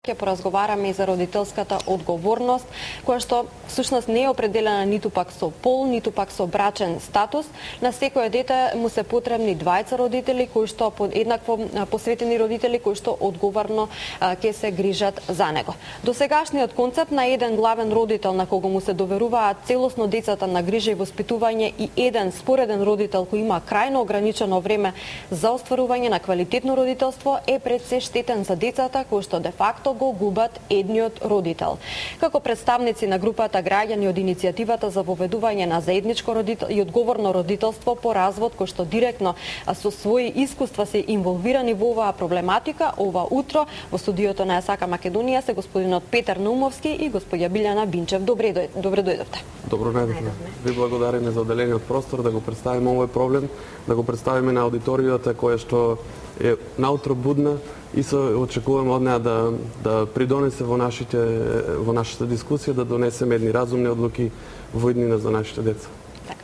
Ќе поразговараме и за родителската одговорност, која што всушност не е определена ниту пак со пол, ниту пак со брачен статус. На секое дете му се потребни двајца родители кои што еднакво посветени родители кои што одговорно ќе се грижат за него. Досегашниот концепт на еден главен родител на кого му се доверуваат целосно децата на грижа и воспитување и еден спореден родител кој има крајно ограничено време за остварување на квалитетно родителство е пред се штетен за децата кои што де факто го губат едниот родител. Како представници на групата граѓани од иницијативата за воведување на заедничко и одговорно родителство по развод, кој што директно со своји искуства се инволвирани во оваа проблематика, ова утро во студиото на САКА Македонија се господинот Петар Наумовски и господја Билјана Бинчев. Добре дојдовте. Добро најдовме. Ви благодариме за отделениот простор да го представиме овој проблем, да го представиме на аудиторијата која што е наутро будна и се очекуваме од неа да придонесе во нашата дискусија, да донесеме едни разумни одлуки во иднина за нашите деца.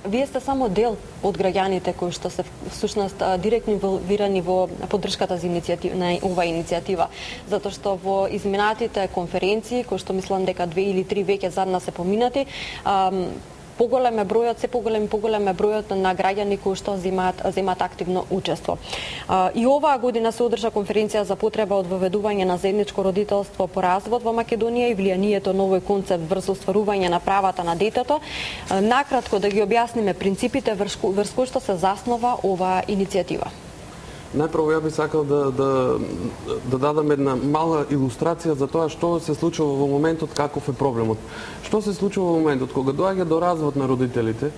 Вие сте само дел од граѓаните кои што се всушност директно инволвирани во поддршката за на оваа иницијатива, затоа што во изминатите конференции, кои што мислам дека 2 или 3 веќе задна се поминати, поголем е бројот на граѓани кои што земаат активно учество. И оваа година се одржа конференција за потреба од воведување на заедничко родителство по развод во Македонија и влијанието на овој концепт врз остварување на правата на детето. Накратко да ги објасниме принципите врз кои што се заснова оваа иницијатива. Најпрво ја би сакал да дадам една мала илустрација за тоа што се случува во моментот, каков е проблемот. Што се случува во моментот кога доаѓа до развод на родителите?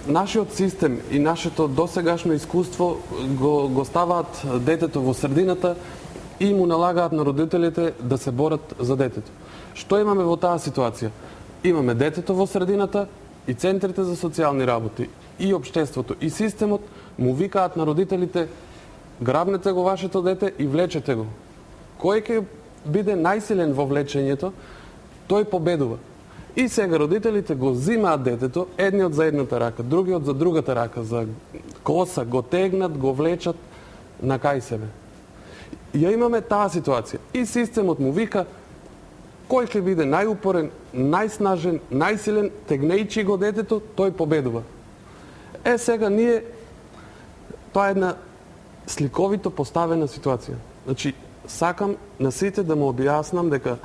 Нашиот систем и нашето досегашно искуство го ставаат детето во средината и му налагаат на родителите да се борат за детето. Што имаме во таа ситуација? Имаме детето во средината и центрите за социјални работи, и општеството, и системот му викаат на родителите: грабнете го вашето дете и влечете го. Кој ќе биде најсилен во влечењето, тој победува. И сега родителите го зимаат детето, едниот за едната рака, другиот за другата рака, за коса, го тегнат, го влечат на кај себе. Ја имаме таа ситуација. И системот му вика: кој ќе биде најупорен, најснажен, најсилен, тегнејчи го детето, тој победува. Сега ние, тоа е една сликовито поставена ситуација. Значи, сакам на сите да му објаснам дека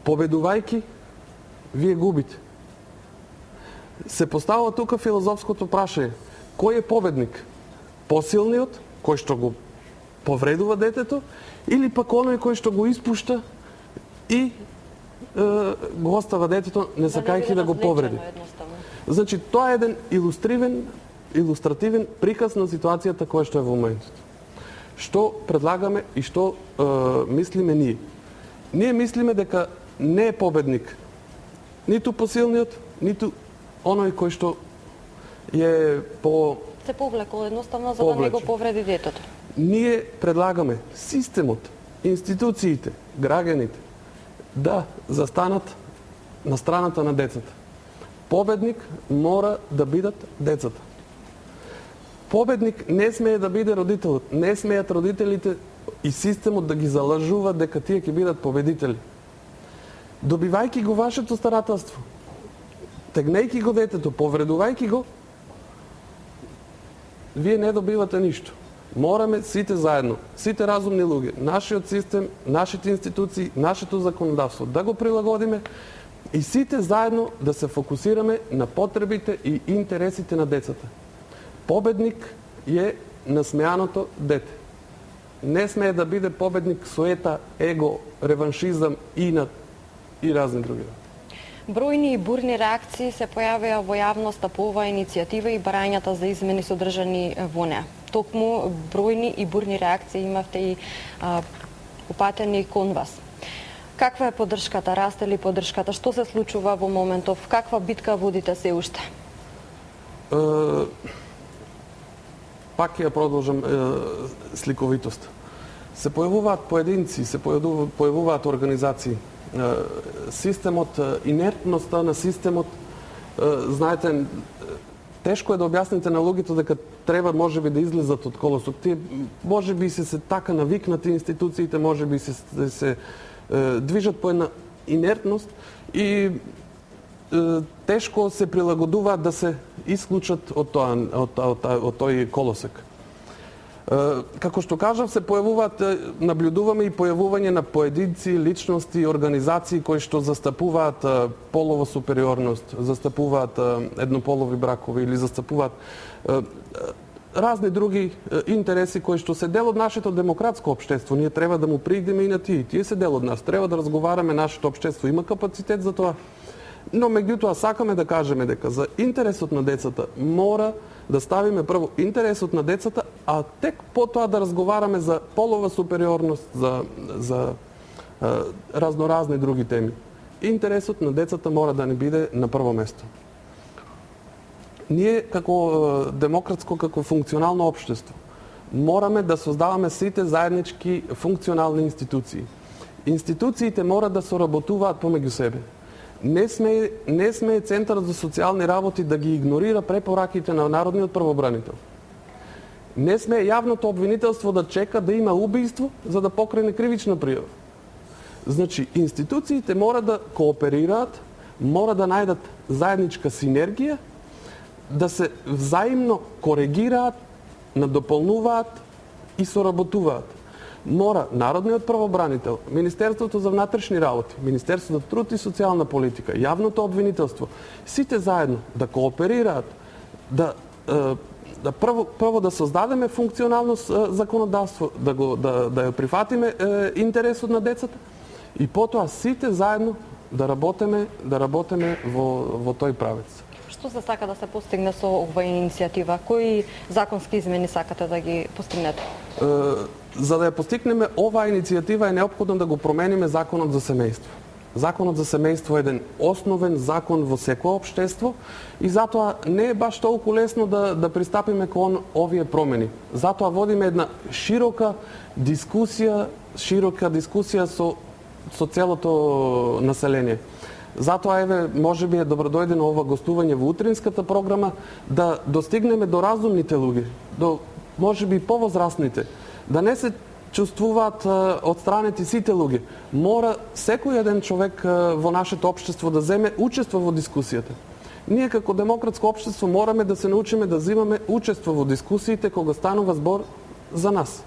победувајки, вие губите. Се поставува тука филозофското прашање: кој е победник? Посилниот, кој што го повредува детето, или пак оној кој што го испушта и го остава детето не сакајќи да го повреди? Значи, тоа е еден илустративен приказ на ситуацијата која што е во моментот. Што предлагаме и што мислиме ние? Ние мислиме дека не е победник ниту посилниот, ниту оној кој што е се повлекол едноставно за да не го повреди детето. Ние предлагаме системот, институциите, граѓаните да застанат на страната на децата. Победник мора да бидат децата. Победник не смее да биде родителот. Не смеат родителите и системот да ги залажуваат дека тие ќе бидат победители. Добивајќи го вашето старателство, тегнејќи го детето, повредувајќи го, вие не добивате ништо. Мораме сите заедно, сите разумни луѓе, нашиот систем, нашите институции, нашето законодавство да го прилагодиме и сите заедно да се фокусираме на потребите и интересите на децата. Победник е насмеаното дете. Не смее да биде победник суета, его, реваншизам, инат и разни други. Бројни и бурни реакции се појавија во јавноста по оваа иницијатива и барањата за измени содржани во неа. Токму бројни и бурни реакции имавте и упатени кон вас. Каква е поддршката? Расте ли поддршката? Што се случува во моментов? Каква битка водите се уште? Пак ја продолжам сликовитост. Се појавуваат поединци, се појавуваат организации. Системот, инертноста на системот, знаете, тешко е да објасните на луѓето дека треба можеби да излезат од колосот. Тие можеби се така навикнати институциите, можеби се движат по една инертност и тешко се прилагодуваат да се исклучат од тој колосек. Како што кажав, се појавуваат, наблюдуваме и појавување на поединци, личности, организации кои што застапуваат полова супериорност, застапуваат еднополови бракови или застапуваат разни други интереси кои што се дел од нашето демократско општество. Ние треба да му приидеме и на тие. Тие се дел од нас. Треба да разговараме, нашето општество има капацитет за тоа. Но меѓутоа сакаме да кажеме дека за интересот на децата мора да ставиме прво интересот на децата, а тек потоа да разговараме за полова супериорност, за разноразни други теми. Интересот на децата мора да не биде на прво место. Ние како демократско, како функционално општество, мораме да создаваме сите заеднички функционални институции. Институциите мора да соработуваат помеѓу себе. Не сме Центарот за социјални работи да ги игнорира препораките на народниот правобранител. Не сме јавното обвинителство да чека да има убиство за да покрене кривична пријава. Значи, институциите мора да кооперираат, мора да најдат заедничка синергија, да се взаимно коригираат, надополнуваат и соработуваат. Мора народниот правобранител, Министерството за внатрешни работи, Министерството за труд и социјална политика, јавното обвинителство, сите заедно да кооперираат, да прво да создадеме функционално законодавство, да ја прифатиме интересот на децата и потоа сите заедно да работиме во тој правец. Што се сака да се постигне со оваа иницијатива? Кои законски измени сакате да ги постигнете? За да ја постигнеме оваа иницијатива е неопходно да го промениме Законот за семејство. Законот за семејство е еден основен закон во секое општество и затоа не е баш толку лесно да пристапиме кон овие промени. Затоа водиме една широка дискусија со целото население. Затоа еве можеби е добродојдено ова гостување во утринската програма да достигнеме до разумните луѓе, до можеби повозрастните, да не се чувствуваат одстранети сите луѓе. Мора секој еден човек во нашето општество да земе учество во дискусијата. Ние како демократско општество мораме да се научиме да земаме учество во дискусиите кога станува збор за нас,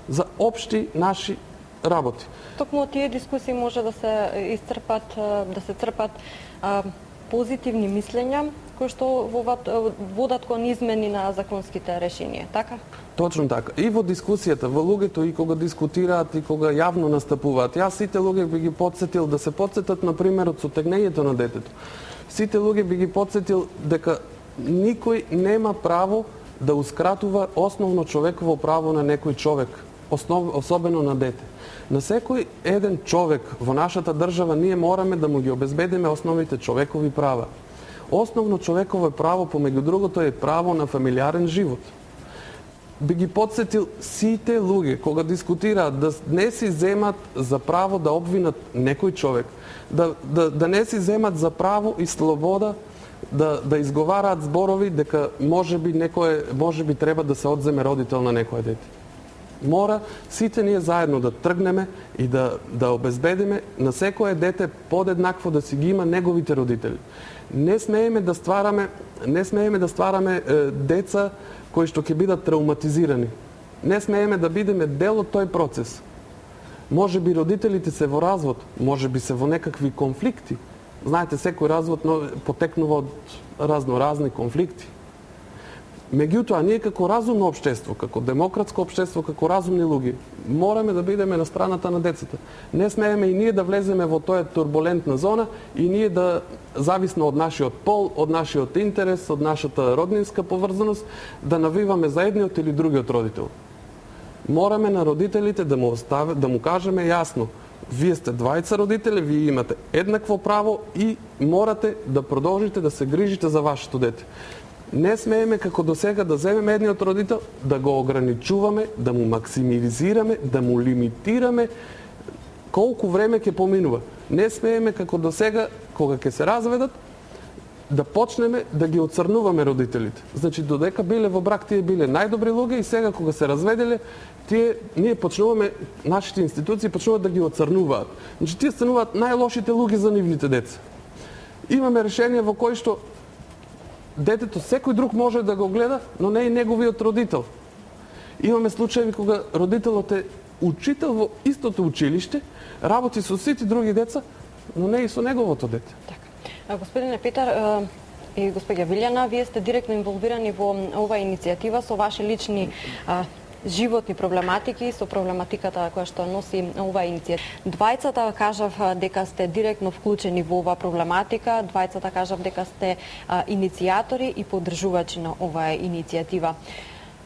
за општи наши работи. Токму од тие дискусии може да се црпат позитивни мислења кои што водат кон измени на законските решенија, така? Точно така. И во дискусијата, во луѓето и кога дискутираат и кога јавно настапуваат. Јас сите луѓе би ги потсетил да се потсетат на примерот со тегнењето на детето. Сите луѓе би ги потсетил дека никој нема право да ускратува основно човеково право на некој човек, особено на дете. На секој еден човек во нашата држава ние мораме да му ги обезбедиме основните човекови права. Основно човеково право, помеѓу другото, е право на фамилиарен живот. Би ги потсетил сите луѓе кога дискутираат да не си земат за право да обвинат некој човек, да не си земат за право и слобода да изговараат зборови дека можеби треба да се одземе родител на некое дете. Мора сите ние заедно да тргнеме и да обезбедиме на секое дете подеднакво да си ги има неговите родители. Не смееме да ствараме деца кои што ќе бидат травматизирани. Не смееме да бидеме дел од тој процес. Може би родителите се во развод, може би се во некакви конфликти. Знаете, секој развод потекнува од разноразни конфликти. Меѓутоа, ние како разумно општество, како демократско општество, како разумни луѓе, мораме да бидеме на страната на децата. Не смееме и ние да влеземе во тоја турбулентна зона и ние да, зависно од нашиот пол, од нашиот интерес, од нашата роднинска поврзаност, да навиваме за едниот или другиот родител. Мораме на родителите да му кажеме јасно: вие сте двајца родители, вие имате еднакво право и морате да продолжите да се грижите за вашето дете. Не смееме како до сега да земеме едниот родител, да го ограничуваме, да му максимизираме, да му лимитираме колку време ќе поминува. Не смееме како до сега, кога ќе се разведат, да почнеме да ги оцрнуваме родителите. Значи, додека биле во брак, тие биле најдобри луѓе и сега кога се разведеле, ние почнуваме, нашите институции почнуваат да ги оцрнуваат. Значи, тие стануваат најлошите луѓе за нивните деца. Имаме решение во кој што детето секој друг може да го гледа, но не и неговиот родител. Имаме случаи кога родителот е учител во истото училиште, работи со сите други деца, но не и со неговото дете. Така. Господине Петар и госпоѓа Вилјана, вие сте директно инволвирани во оваа иницијатива со ваши лични животни проблематики, со проблематиката која што носи оваа иницијатива. Двајцата кажав дека сте директно вклучени во оваа проблематика, двајцата кажав дека сте иницијатори и поддржувачи на оваа иницијатива.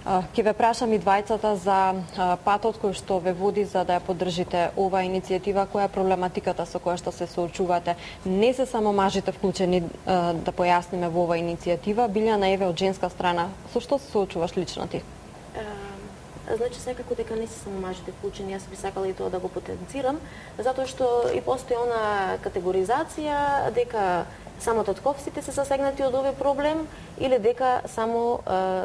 Ќе ве прашам и двајцата за патот кој што ве води за да ја поддржите оваа иницијатива, која е проблематиката со која што се соочувате. Не се само мажите вклучени, да појасниме, во оваа иницијатива. Билјана, еве од женска страна, со што се соочуваш лично ти? Значи, секако дека не се само мажите вклучени, јас би сакала и тоа да го потенцирам, затоа што и постои она категоризација дека само татковците се засегнати од овој проблем или дека само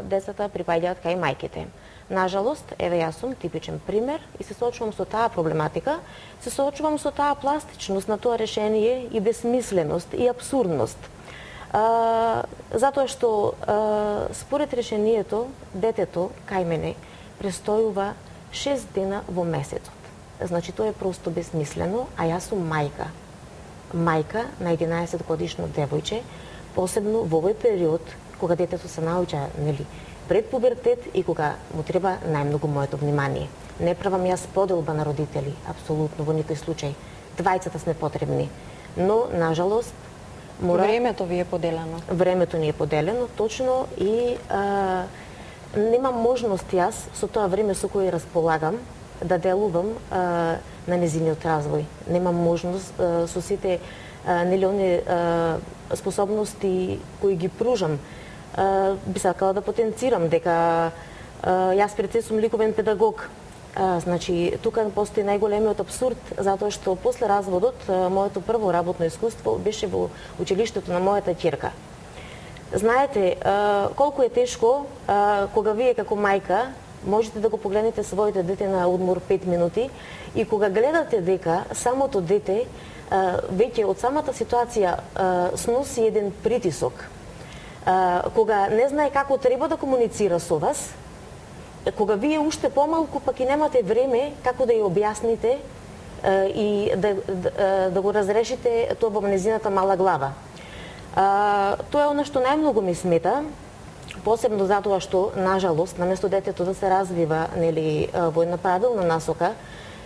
децата припаѓаат кај мајките. Нажалост, еве јас сум типичен пример и се соочувам со таа проблематика, се соочувам со таа пластичност на тоа решение и безсмисленост и абсурдност. Затоа што според решението детето кај мене престојува 6 дена во месецот. Значи тоа е просто безсмислено, а јас сум мајка. Мајка на 11 годишно девојче, посебно во овој период кога детето се наоѓа, нели, пред пубертет и кога му треба најмногу моето внимание. Не правам јас поделба на родители, апсолутно во никој случај. Двајцата сме потребни, но нажалост времето ви е поделено. Времето ни е поделено точно и немам можност јас со тоа време со кое располагам да делувам на незиниот развој. Немам можност со сите нели способности кои ги пружам. Би сакала да потенцирам дека јас пред се сум ликовен педагог. Значи, тука постои најголемиот абсурд, затоа што после разводот моето прво работно искуство беше во училиштето на мојата ќерка. Знаете, колку е тешко кога вие како мајка можете да го погледнете своите дете на одмор 5 минути и кога гледате дека самото дете веќе од самата ситуација сноси еден притисок, кога не знае како треба да комуницира со вас, кога вие уште помалку пак и немате време како да ја објасните и да го разрешите тоа во незината мала глава. Тоа е она што најмногу ми смета, посебно затоа што, нажалост, наместо детето да се развива, нели, во една правилна насока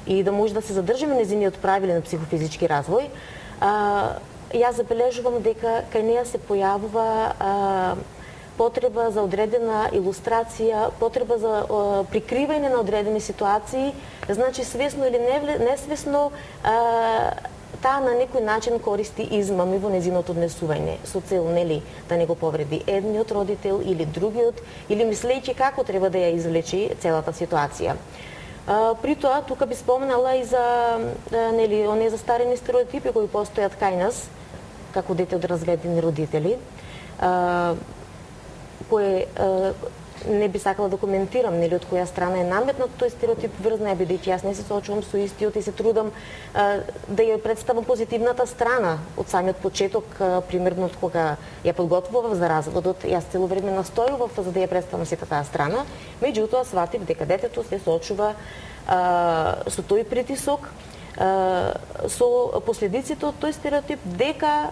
и да може да се задржи незиниот правилен психофизички развој, јас забележувам дека кај неја се појавува потреба за одредена илустрација, потреба за прикривање на одредени ситуации, значи свесно или несвесно таа на некој начин користи измами во незиното однесување, со цел, нели, да не го повреди едниот родител или другиот, или мислејќи како треба да ја извлечи целата ситуација. При тоа, тука би спомнала и за, нели, оние застарени стереотипи кои постојат кај нас, како дете од разведени родители, кој не би сакала да коментирам, нели, од која страна е наметнат тој стереотип врзна, бидејќи јас не се соочувам со истиот и се трудам да ја представам позитивната страна од самиот почеток, примерно од кога ја подготвував за разводот, јас цело време настојував за да ја представам сета таа страна, меѓутоа сватив дека детето се соочува со тој притисок, со последиците од тој стереотип, дека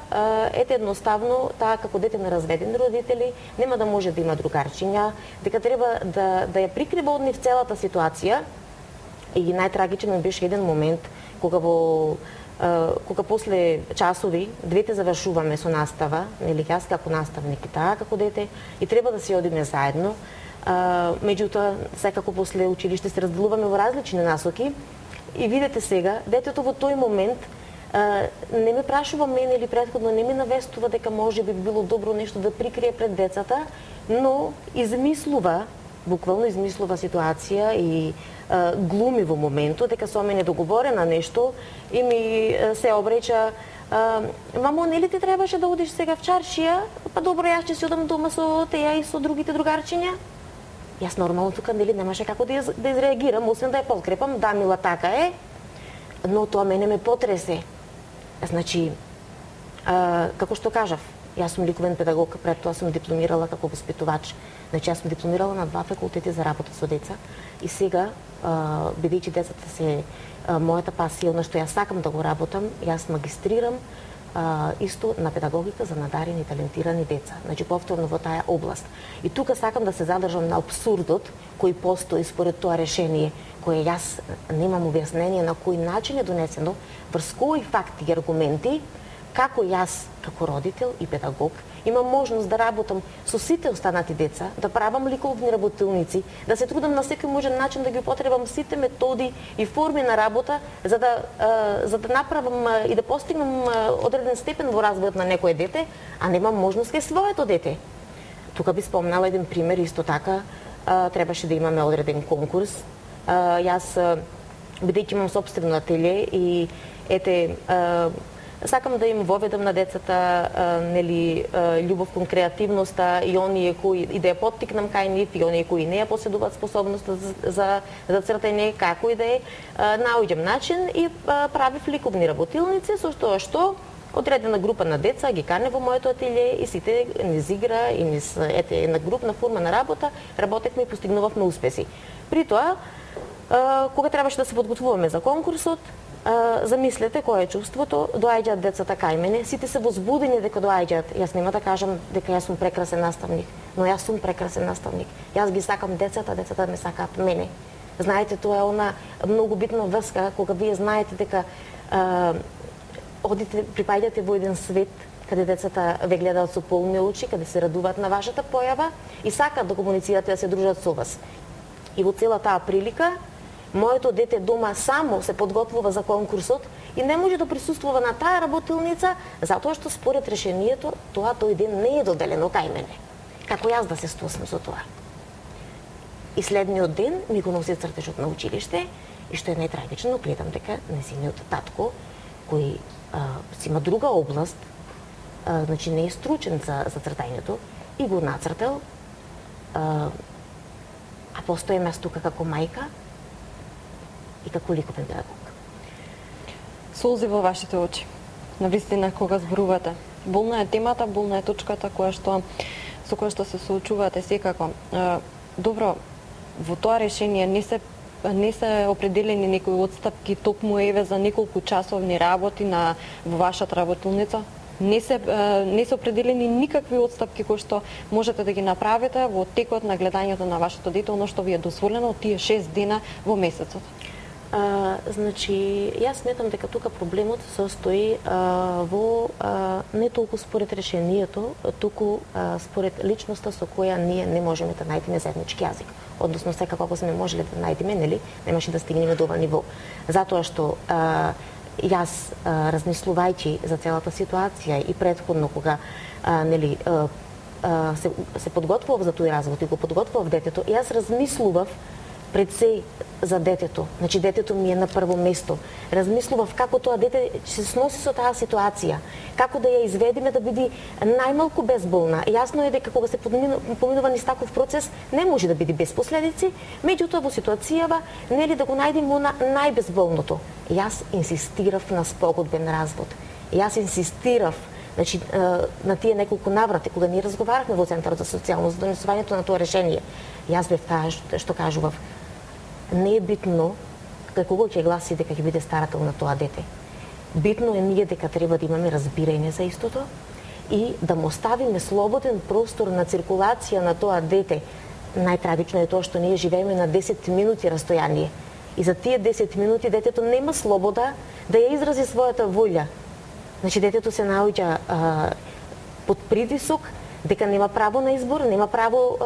ете едноставно таа како дете на разведени родители нема да може да има другарчиња, дека треба да ја прикрива од нив целата ситуација. И најтрагичен беше еден момент кога после часови двете завршуваме со настава, нели, јас како наставник и таа како дете, и треба да се одиме заедно. Меѓутоа, секако после училиште се разделуваме во различни насоки. И видете сега, детето во тој момент не ме прашува мене или претходно не ми навестува дека може би било добро нешто да прикрие пред децата, но измислува, буквално измислува ситуација и глуми во моментот дека со мене договорена нешто и ми се обреќа мамо, нели ти требаше да одиш сега в чаршија? Па добро, јас ќе си одам дома со теја и со другите другарчиња. Јас нормално тука нели немаше како да изреагирам, освен да ја подкрепам, да, мила, така е, но тоа мене ме потресе. Значи, како што кажав, јас сум ликовен педагог, пред тоа сум дипломирала како воспитувач. Значи, јас сум дипломирала на 2 факултети за работа со деца и сега, бидејќи децата се мојата пасија, на што јас сакам да го работам, јас магистрирам исто на педагогика за надарени и талентирани деца. Значи, повторно во таа област. И тука сакам да се задржам на абсурдот кој постои според тоа решение, кое јас немам објаснение на кој начин е донесено, врз кои факти и аргументи, како јас, како родител и педагог, имам можност да работам со сите останати деца, да правам ликовни работилници, да се трудам на секој можен начин да ги употребам сите методи и форми на работа за да направам и да постигнам одреден степен во развојот на некое дете, а немам можност кај своето дете. Тука би спомнала еден пример, исто така, требаше да имаме одреден конкурс. Јас, бидејќи имам собствено ателје и сакам да им воведам на децата нели љубов кон креативноста и оние кои и да ја поттикнам кај нив и оние кои не ја поседуваат способноста за цртање, како и да е, наоѓам начин и правев ликовни работилници со тоа што одредена група на деца ги кане во моето ателје и сите низ игра и низ една групна форма на работа работевме и постигнувавме успеси. При тоа, кога требаше да се подготвуваме за конкурсот, замислете кое е чувството, доаѓаат децата кај мене, сите се возбудени дека доаѓаат. Јас нема да кажам дека јас сум прекрасен наставник, но јас сум прекрасен наставник. Јас ги сакам децата, децата ме сакаат мене. Знаете, тоа е она многу битна врска кога вие знаете дека припаѓате во еден свет каде децата ве гледаат со полни очи, каде се радуваат на вашата појава и сакаат да комуницираат и да се дружат со вас. И во цела таа прилика, моето дете дома само се подготвува за конкурсот и не може да присуствува на таа работилница, затоа што според решението тоа тој ден не е доделено кај мене. Како јас да се стосам со тоа? И следниот ден ми го носи цртежот на училиште и што е најтрагично, гледам дека незиниот татко, кој си има друга област, значи не е стручен за цртањето, и го нацртел, а постои место како мајка и како ликовен педагог. Солзи во вашите очи. Навистина кога зборувате. Болна е темата, болна е точката со која што се соочувате секако. Добро, во тоа решение не се определени некои отстапки токму еве за неколку часовни работи во вашата работилница? Не се определени никакви отстапки кои што можете да ги направите во текот на гледањето на вашето дете, оно што ви е дозволено од тие 6 дена во месецот? Значи, јас сметам дека тука проблемот се состои во не толку според решението, туку според личноста со која ние не можеме да најдеме заеднички јазик. Односно, секако ако сме можеле да најдеме, нели, немаше да стигнеме до ова ниво. Затоа што јас, размислувајќи за целата ситуација и претходно кога нели се подготвував за тој развод и го подготвував детето, јас размислував пред се за детето. Значи, детето ми е на прво место. Размислував како тоа дете ќе се сноси со таа ситуација, како да ја изведеме да биде најмалку безболна. Јасно е дека кога се поминува низ таков процес, не може да биде без последици, меѓутоа во ситуацијава нели да го најдеме на најбезболното. Јас инсистирав на спогодбен развод. Јас инсистирав, значи, на тие неколку наврати кога ние разговарахме во Центарот за социјално за донесувањето на тоа решение. Јас бев таа што кажував, не е битно кога ќе гласи дека ќе биде старател на тоа дете. Битно е ние дека треба да имаме разбирање за истото и да му оставиме слободен простор на циркулација на тоа дете. Најтрагично е тоа што ние живееме на 10 минути растојание. И за тие 10 минути детето нема слобода да ја изрази својата волја. Значи, детето се наоѓа под притисок, дека нема право на избор, нема право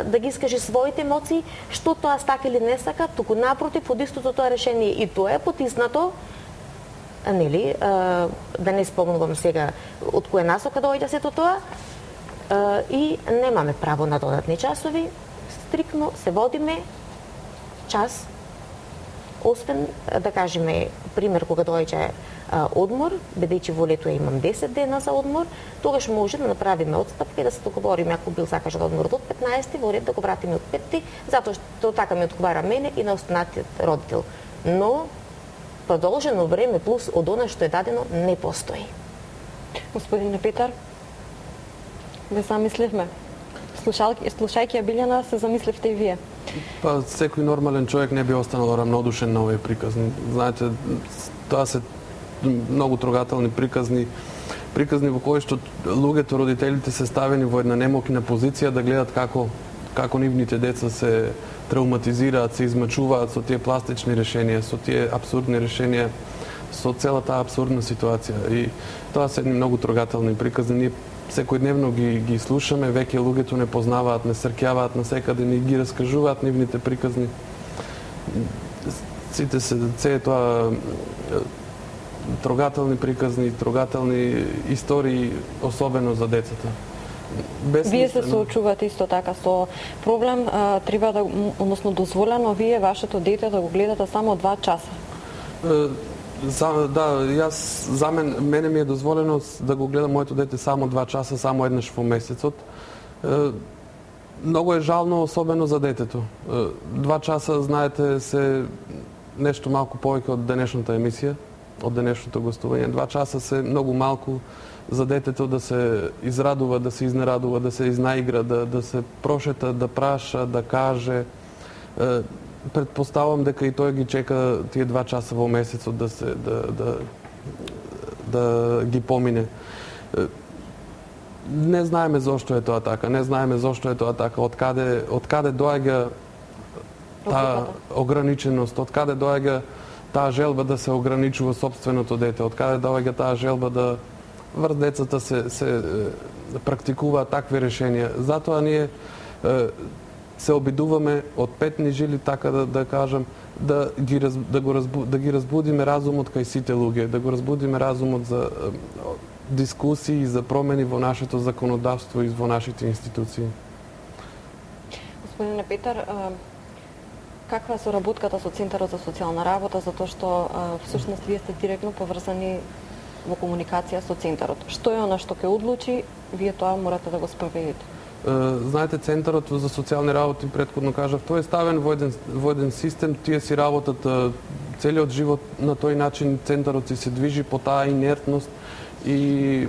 да ги искаже своите емоции, што тоа сака или не сака, туку напротив, од истото тоа решение и тоа е потиснато, нели, да не спомнувам сега од која насока доаѓа сето тоа, и немаме право на додатни часови, стрикно се водиме час, освен, да кажеме, пример, кога доаѓа одмор, бидејќи во лето имам 10 дена за одмор, тогаш може да направиме отстапка и да се договориме ако бил сакаш да одмор од 15 во ред да го вратиме од 5, затоа што така ми одговара мене и на останатиот родител. Но продолжено време плюс од она што е дадено не постои. Господине Петар, ве замисливме. Слушајќи ја Билјана, се замисливте и вие. Па секој нормален човек не би останал рамнодушен на овие приказни. Знаете, тоа се многу трогателни приказни во кои што луѓето, родителите се ставени во една немокна позиција да гледат како нивните деца се травматизираат, се измачуваат со тие пластични решенија, со тие апсурдни решенија, со целата абсурдна ситуација. И тоа се едни многу трогателни приказни. Ние секојдневно ги слушаме, веќе луѓето не познаваат, не срќаваат насекаде, не ги раскажуваат нивните приказни. Сите се тоа трогателни приказни, трогателни истории, особено за децата. Вие се соочувате исто така со проблем, треба да, односно дозволено вие вашето дете да го гледате само 2 часа. Мене ми е дозволено да го гледам моето дете само 2 часа, само еднаш во месецот. Многу е жално, особено за детето. 2 часа, знаете, се нешто малку повеќе од денешната емисија, од денешното гостување. 2 часа се многу малку за детето да се израдува, да се изнерадува, да се изнаигра, да се прошета, да праша, да каже. Предпоставам дека и тој ги чека тие 2 часа во месецот да ги помине. Не знаеме зошто е тоа така, откаде доаѓа таа ограниченост, откаде доаѓа таа желба да се ограничува сопственото дете, откаде доаѓа таа желба да врз децата се практикуваат такви решенија. Затоа ние се обидуваме од петни жили, така да кажам, да ги разбудиме разумот кај сите луѓе, да го разбудиме разумот за дискусии и за промени во нашето законодавство и во нашите институции. Господине Петар, каква е соработката со Центарот за социјална работа, затоа што всушност вие сте директно поврзани во комуникација со Центарот? Што е она што ќе одлучи, вие тоа морате да го спроведете? Знаете, Центарот за социјални работи, претходно кажав, тој е ставен во еден систем, тие си работат целиот живот на тој начин, Центарот си се движи по таа инертност и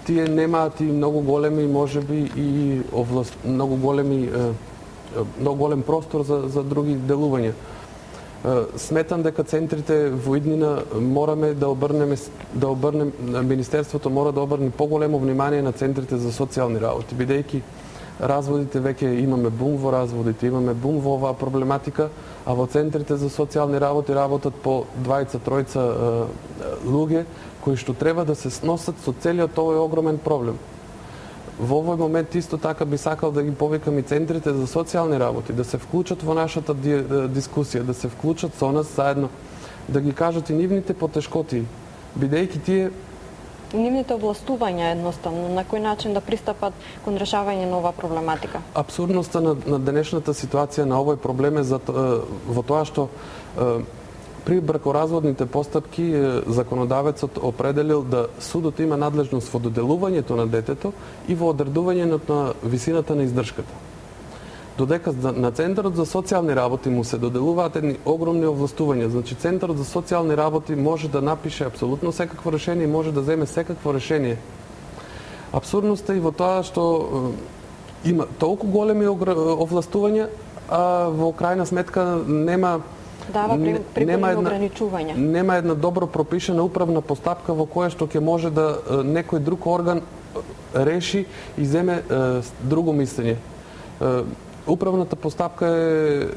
тие немаат и многу големи, можеби и многу голем простор за други делувања. Сметам дека центрите во иднина мораме да обрнеме, Министерството мора да обрне поголемо внимание на центрите за социјални работи, бидејќи разводите веќе имаме бум во разводите, имаме бум во оваа проблематика, а во центрите за социјални работи работат по 2-3 луѓе кои што треба да се сносат со целиот овој огромен проблем. Во овој момент исто така би сакал да ги повикам и центрите за социјални работи, да се вклучат во нашата дискусија, да се вклучат со нас заедно, да ги кажат и нивните потешкоти, бидејќи тие нивните овластувања едноставно, на кој начин да пристапат кон решавање на оваа проблематика. Абсурдноста на денешната ситуација на овој проблем е во тоа што при бракоразводните постапки законодавецот определил да судот има надлежност во доделувањето на детето и во одредувањето на висината на издршката. Додека на Центарот за социјални работи му се доделуваат едни огромни овластувања. Значи, Центарот за социјални работи може да напише апсолутно секакво решение и може да земе секакво решение. Абсурдноста и во тоа што има толку големи овластувања, а во крајна сметка нема ограничувања. Нема една добро пропишена управна постапка во која што ќе може да некој друг орган реши и земе друго мислење. Управната постапка е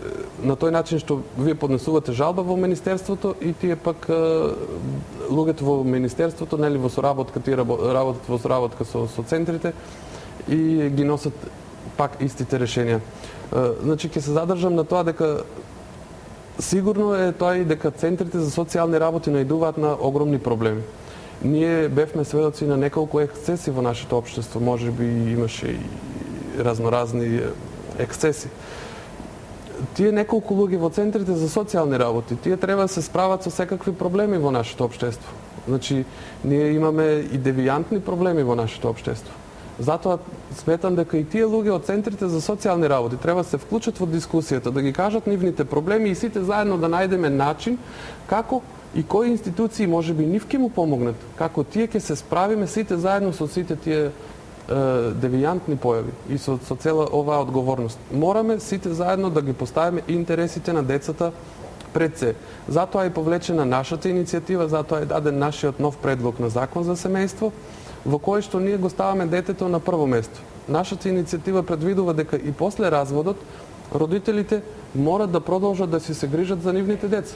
на тој начин што вие поднесувате жалба во Министерството и тие пак луѓето во Министерството, нели во соработка, тие работат во соработка со центрите и ги носат пак истите решенија. Значи, ќе се задржам на тоа дека сигурно е тоа и дека центрите за социјални работи наидуваат на огромни проблеми. Ние бевме сведоци на неколку ексцеси во нашето општество, можеби имаше и разноразни ексцеси. тие неколку луѓе во центрите за социјални работи, тие треба да се справат со секакви проблеми во нашето општество. Значи, ние имаме и девијантни проблеми во нашето општество. Затоа сметам дека и тие луѓе од центрите за социјални работи треба да се вклучат во дискусијата, да ги кажат нивните проблеми и сите заедно да најдеме начин како и кои институции можеби нив ќе му помогнат, како тие ќе се справиме сите заедно со сите тие девијантни појави и со цела оваа одговорност. Мораме сите заедно да ги поставиме интересите на децата пред се. Затоа е повлечена нашата иницијатива, затоа е даден нашиот нов предлог на закон за семејство, во кој што ние го ставаме детето на прво место. Нашата иницијатива предвидува дека и после разводот родителите морат да продолжат да се грижат за нивните деца.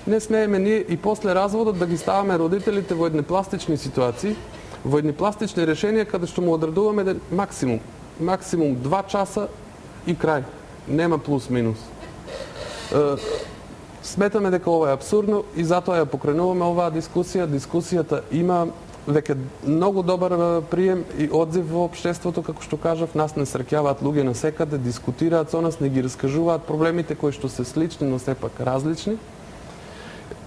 Не смееме ние и после разводот да ги ставаме родителите во едни пластични ситуации, во едни пластични решенија каде што му одредуваме максимум 2 часа и крај. Нема плюс минус. Сметаме дека ова е апсурдно и затоа ја покренуваме оваа дискусија. Дискусијата има веќе многу добар прием и одзив во општеството, како што кажав, нас не среќаваат луѓе на секаде, дискутираат со нас, не ги раскажуваат проблемите кои што се слични, но сепак различни.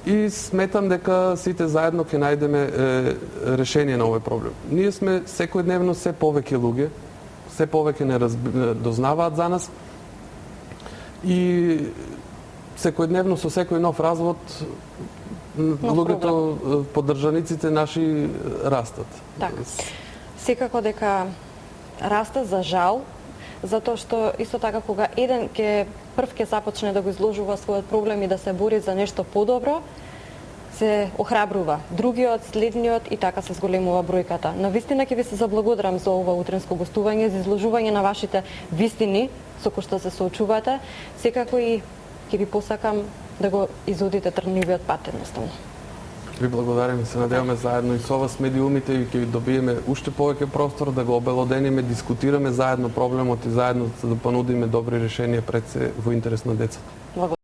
И сметам дека сите заедно ќе најдеме решение на овој проблем. Ние сме секојдневно се повеќе луѓе, се повеќе дознаваат за нас и секојдневно со секој нов развод луѓето, поддржаниците наши растат. Така. Секако дека расте за жал, затоа што исто така кога еден прв ќе започне да го изложува својот проблем и да се бори за нешто подобро, се охрабрува другиот, следниот и така се зголемува бројката. Навистина ќе ви се заблагодарам за ова утренско гостување, за изложување на вашите вистини со кои што се соочувате. Секако и ќе ви посакам да го изодите трнливиот пат едноставно. Ви благодарам, се надеваме заедно и со вас медиумите и ќе ви добиеме уште повеќе простор да го обелодениме, дискутираме заедно проблемот и заедно да понудиме добри решенија пред се во интерес на децата.